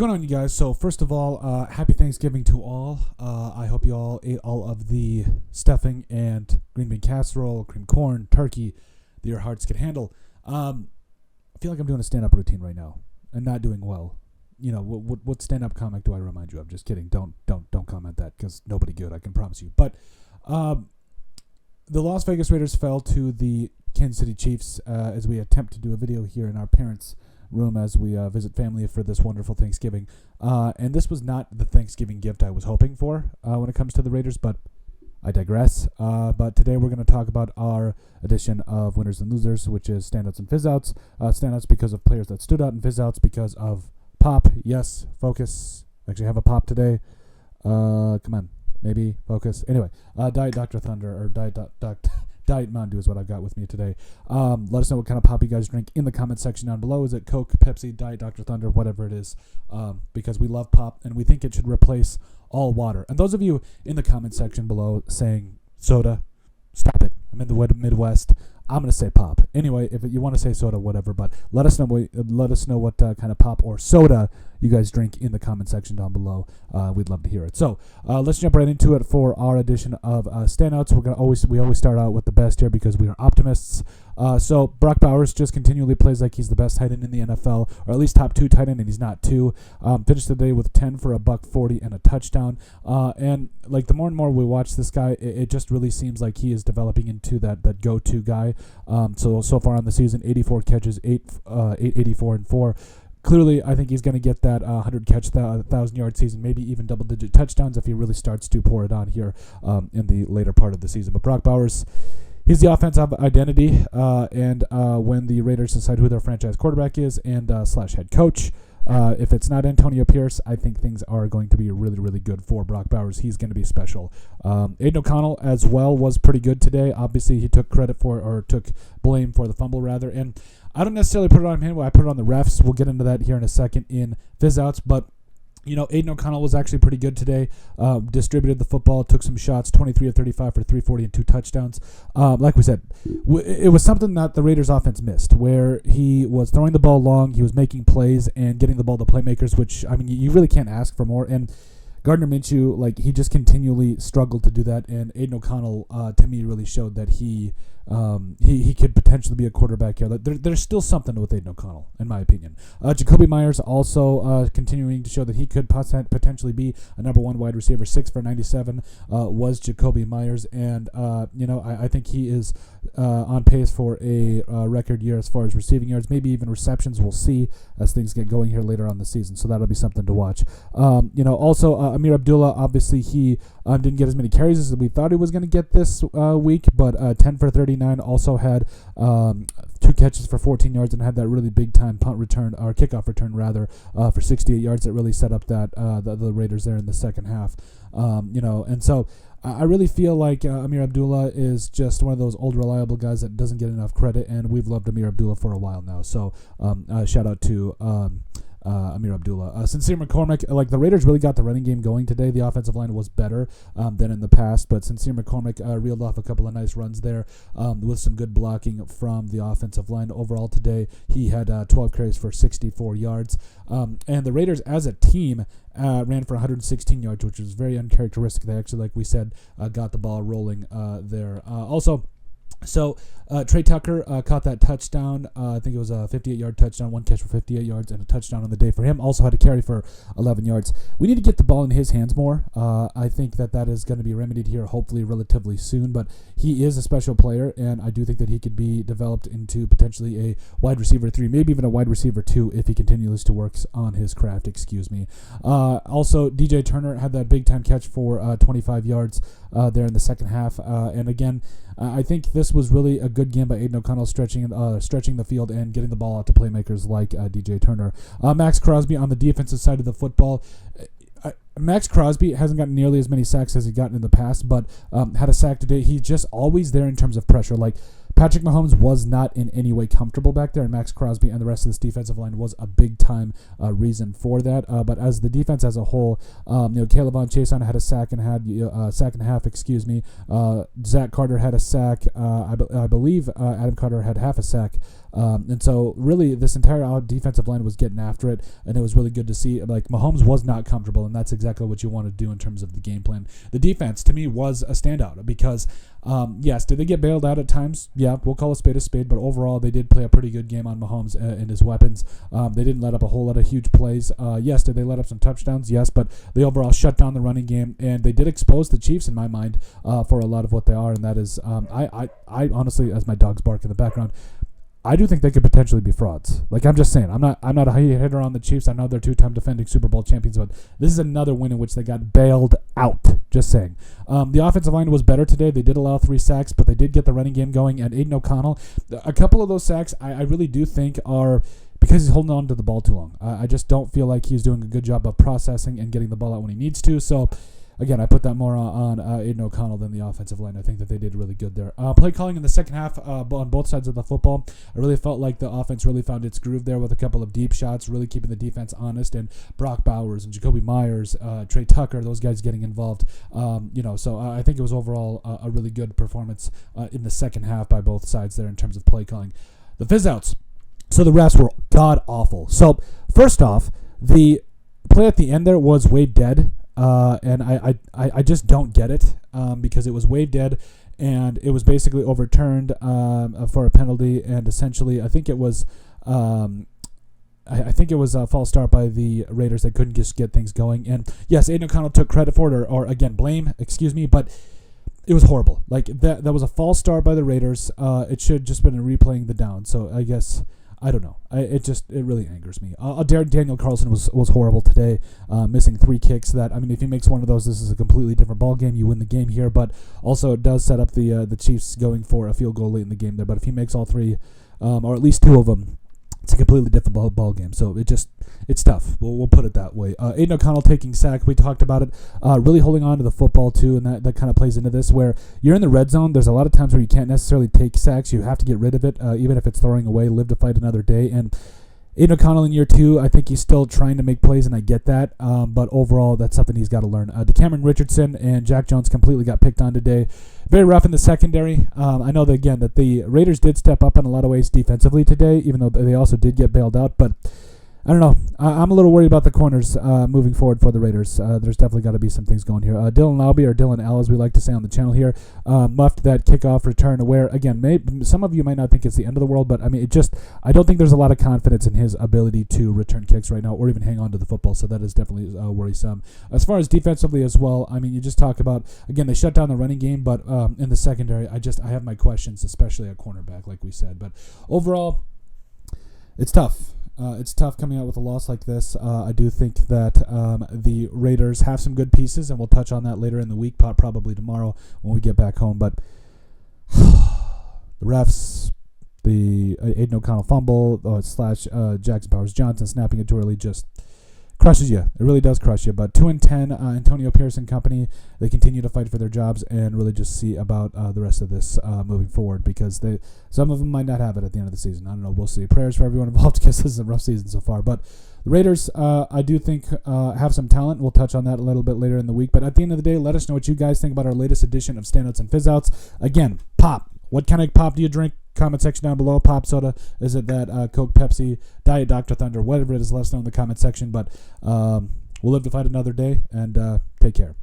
going on, you guys? So first of all, happy Thanksgiving to all. I hope you all ate all of the stuffing and green bean casserole, cream corn, turkey that your hearts could handle. I feel like I'm doing a stand-up routine right now and not doing well. You know, what stand-up comic do I remind you of? Just kidding. Don't comment that because nobody good, I can promise you. But the Las Vegas Raiders fell to the Kansas City Chiefs as we attempt to do a video here in our parents' room as we visit family for this wonderful Thanksgiving. And this was not the Thanksgiving gift I was hoping for when it comes to the Raiders, but I digress. But today we're going to talk about our edition of Winners and Losers, which is Standouts and Fizzouts. Standouts because of players that stood out, and Fizzouts because of pop. Yes, focus. Actually have a pop today. Come on. Maybe focus. Anyway, Diet Dr. Thunder or Diet Mountain Dew is what I've got with me today. Let us know what kind of pop you guys drink in the comment section down below. Is it Coke, Pepsi, Diet Dr. Thunder, whatever it is? Because we love pop and we think it should replace all water. And those of you in the comment section below saying soda, stop it. I'm in the Midwest. I'm going to say pop. Anyway, if you want to say soda, whatever, but let us know what kind of pop or soda you guys drink in the comment section down below. We'd love to hear it. So let's jump right into it for our edition of Standouts. We always start out with the best here because we are optimists. So Brock Bowers just continually plays like he's the best tight end in the NFL, or at least top 2 tight end, and he's not 2. Finished the day with 10 for $140 and a touchdown. And like the more and more we watch this guy, it just really seems like he is developing into that go-to guy. So far on the season, 84 catches, 884 and 4. Clearly, I think he's going to get that 100-catch, 1,000-yard season, maybe even double-digit touchdowns if he really starts to pour it on here in the later part of the season. But Brock Bowers, he's the offensive identity, and when the Raiders decide who their franchise quarterback is and / head coach, if it's not Antonio Pierce, I think things are going to be really, really good for Brock Bowers. He's going to be special. Aiden O'Connell as well was pretty good today. Obviously, he took took blame for the fumble, rather. And I don't necessarily put it on him. I put it on the refs. We'll get into that here in a second in Fizzouts. But you know, Aiden O'Connell was actually pretty good today. Distributed the football, took some shots, 23 of 35 for 340 and 2 touchdowns. Like we said, it was something that the Raiders offense missed, where he was throwing the ball long, he was making plays and getting the ball to playmakers, which, I mean, you really can't ask for more. And Gardner Minshew, like, he just continually struggled to do that. And Aiden O'Connell, to me, really showed that he could potentially be a quarterback here. There's still something with Aiden O'Connell, in my opinion. Jacoby Myers also continuing to show that he could potentially be a number 1 wide receiver. 6 for 97 was Jacoby Myers, and I think he is on pace for a record year as far as receiving yards, maybe even receptions. We'll see as things get going here later on the season, so that'll be something to watch. Also Amir Abdullah, obviously he didn't get as many carries as we thought he was going to get this week, but 10 for 39, also had 2 catches for 14 yards and had that really big time kickoff return for 68 yards that really set up that the Raiders there in the second half. And so I really feel like Amir Abdullah is just one of those old reliable guys that doesn't get enough credit, and we've loved Amir Abdullah for a while now. So shout out to Amir Abdullah. Sincere McCormick, like the Raiders really got the running game going today. The offensive line was better than in the past, but Sincere McCormick reeled off a couple of nice runs there with some good blocking from the offensive line. Overall today, he had 12 carries for 64 yards. And the Raiders as a team ran for 116 yards, which was very uncharacteristic. They actually, like we said, got the ball rolling there. So Trey Tucker caught that touchdown. I think it was a 58-yard touchdown, 1 catch for 58 yards, and a touchdown on the day for him. Also had a carry for 11 yards. We need to get the ball in his hands more. I think that is going to be remedied here hopefully relatively soon, but he is a special player, and I do think that he could be developed into potentially a wide receiver 3, maybe even a wide receiver 2 if he continues to work on his craft, Also, DJ Turner had that big-time catch for 25 yards there in the second half. And again, I think this was really a good game by Aiden O'Connell, stretching the field and getting the ball out to playmakers like DJ Turner. Max Crosby on the defensive side of the football. Max Crosby hasn't gotten nearly as many sacks as he's gotten in the past, but had a sack today. He's just always there in terms of pressure. Like, Patrick Mahomes was not in any way comfortable back there, and Max Crosby and the rest of this defensive line was a big-time reason for that. But as the defense as a whole, Caleb Von Chason had a sack and sack and a half, Zach Carter had a sack. I believe Adam Carter had half a sack And so really this entire defensive line was getting after it, and it was really good to see. Like, Mahomes was not comfortable, and that's exactly what you want to do in terms of the game plan. The defense, to me, was a standout because, yes, did they get bailed out at times? Yeah, we'll call a spade, but overall they did play a pretty good game on Mahomes and his weapons. They didn't let up a whole lot of huge plays. Yes, did they let up some touchdowns? Yes, but they overall shut down the running game, and they did expose the Chiefs, in my mind, for a lot of what they are, and that is, I honestly, as my dogs bark in the background, I do think they could potentially be frauds. Like, I'm just saying, I'm not a hitter on the Chiefs. I know they're 2-time defending Super Bowl champions, but this is another win in which they got bailed out. Just saying. The offensive line was better today. They did allow 3 sacks, but they did get the running game going. And Aiden O'Connell, a couple of those sacks, I really do think are because he's holding on to the ball too long. I just don't feel like he's doing a good job of processing and getting the ball out when he needs to. So, again, I put that more on Aiden O'Connell than the offensive line. I think that they did really good there. Play calling in the second half on both sides of the football, I really felt like the offense really found its groove there with a couple of deep shots, really keeping the defense honest, and Brock Bowers and Jacoby Myers, Trey Tucker, those guys getting involved. So I think it was overall a really good performance in the second half by both sides there in terms of play calling. The Fizzouts. So the refs were god-awful. So first off, the play at the end there was waved dead. And I just don't get it because it was waved dead, and it was basically overturned for a penalty, and essentially I think it was a false start by the Raiders. They couldn't just get things going, and yes, Aiden O'Connell took credit for it, or again blame, but it was horrible. Like that was a false start by the Raiders. It should just been replaying the down. So I guess. I don't know. It really angers me. Daniel Carlson was horrible today, missing 3 kicks. That, I mean, if he makes one of those, this is a completely different ball game. You win the game here, but also it does set up the Chiefs going for a field goal late in the game there. But if he makes all 3, or at least 2 of them, it's a completely different ball game. So it's tough. We'll put it that way. Aiden O'Connell taking sack. We talked about it. Really holding on to the football too, and that kind of plays into this where you're in the red zone. There's a lot of times where you can't necessarily take sacks. You have to get rid of it, even if it's throwing away. Live to fight another day. And Aiden O'Connell in year 2, I think he's still trying to make plays, and I get that. But overall, that's something he's got to learn. DeCameron Richardson and Jack Jones completely got picked on today. Very rough in the secondary. I know that the Raiders did step up in a lot of ways defensively today, even though they also did get bailed out. But I don't know. I'm a little worried about the corners moving forward for the Raiders. There's definitely got to be some things going here. Dylan Laube, or Dylan L, as we like to say on the channel here, muffed that kickoff return where, again, some of you might not think it's the end of the world, but I mean, I don't think there's a lot of confidence in his ability to return kicks right now or even hang on to the football, so that is definitely worrisome. As far as defensively as well, I mean, you just talk about, again, they shut down the running game, but in the secondary, I have my questions, especially at cornerback, like we said. But overall, it's tough. It's tough coming out with a loss like this. I do think that the Raiders have some good pieces, and we'll touch on that later in the week, probably tomorrow when we get back home. But the refs, the Aiden O'Connell fumble / Jackson Powers-Johnson snapping it too early just crushes you. It really does crush you. But 2-10, Antonio Pierce and company, they continue to fight for their jobs and really just see about the rest of this moving forward, because some of them might not have it at the end of the season. I don't know. We'll see. Prayers for everyone involved, because this is a rough season so far. But the Raiders, I do think, have some talent. We'll touch on that a little bit later in the week. But at the end of the day, let us know what you guys think about our latest edition of Standouts and Fizzouts. Again, pop. What kind of pop do you drink? Comment section down below. Pop soda, is it that Coke, Pepsi, Diet Dr. Thunder, whatever it is, let us know in the comment section. But we'll live to fight another day, and take care.